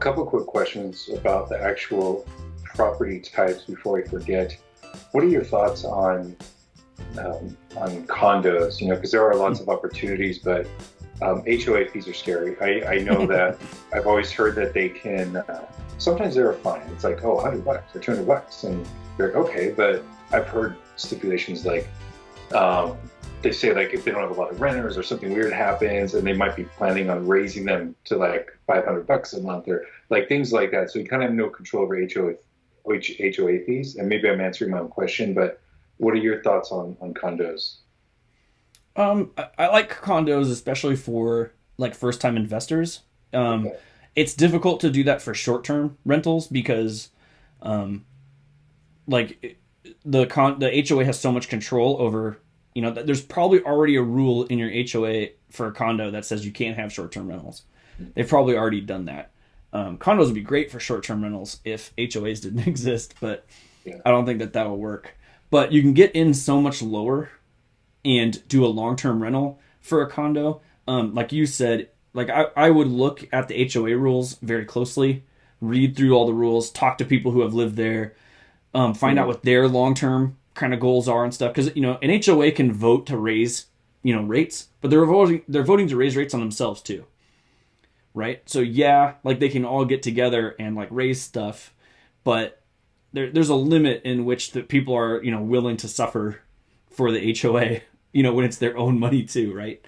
couple quick questions about the actual property types before I forget. What are your thoughts on condos? Because there are lots of opportunities, but HOA fees are scary. I know that I've always heard that they can. Sometimes they're fine. It's like, oh, $100 or $200, and you're like, okay. But I've heard stipulations like um, they say like if they don't have a lot of renters or something weird happens, and they might be planning on raising them to like $500 a month or like things like that. So you kind of have no control over HOA fees. And maybe I'm answering my own question, but what are your thoughts on condos? I like condos, especially for like first time investors. Um, Okay. it's difficult to do that for short term rentals because, um, like the HOA has so much control over. There's probably already a rule in your HOA for a condo that says you can't have short term rentals. They've probably already done that. Condos would be great for short term rentals if HOAs didn't exist, but Yeah. I don't think that will work. But you can get in so much lower and do a long term rental for a condo. Like you said, like I would look at the HOA rules very closely, read through all the rules, talk to people who have lived there, find out Mhm. what their long term kind of goals are and stuff. Because an HOA can vote to raise rates, but they're voting to raise rates on themselves too, right? So yeah, like they can all get together and like raise stuff, but there's a limit in which the people are willing to suffer for the HOA. When it's their own money too, right?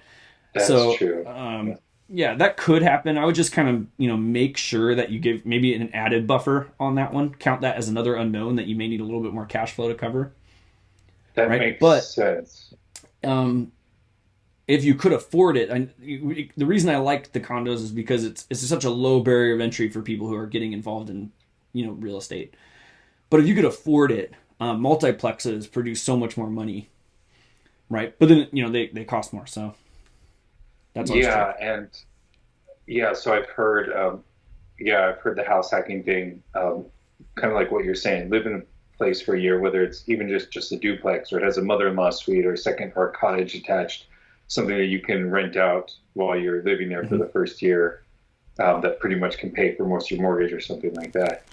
That's So true. Yeah. yeah, that could happen. I would just kind of make sure that you give maybe an added buffer on that one. Count that as another unknown that you may need a little bit more cash flow to cover, That right? makes But sense. um, if you could afford it, the reason I like the condos is because it's such a low barrier of entry for people who are getting involved in real estate. But if you could afford it, multiplexes produce so much more money, right? But then they cost more, so that's always true. Yeah, and yeah, so I've heard the house hacking thing, kind of like what you're saying. Live in a place for a year, whether it's even just a duplex or it has a mother-in-law suite or a second or a cottage attached, something that you can rent out while you're living there for Hmm. the first year, that pretty much can pay for most of your mortgage or something like that.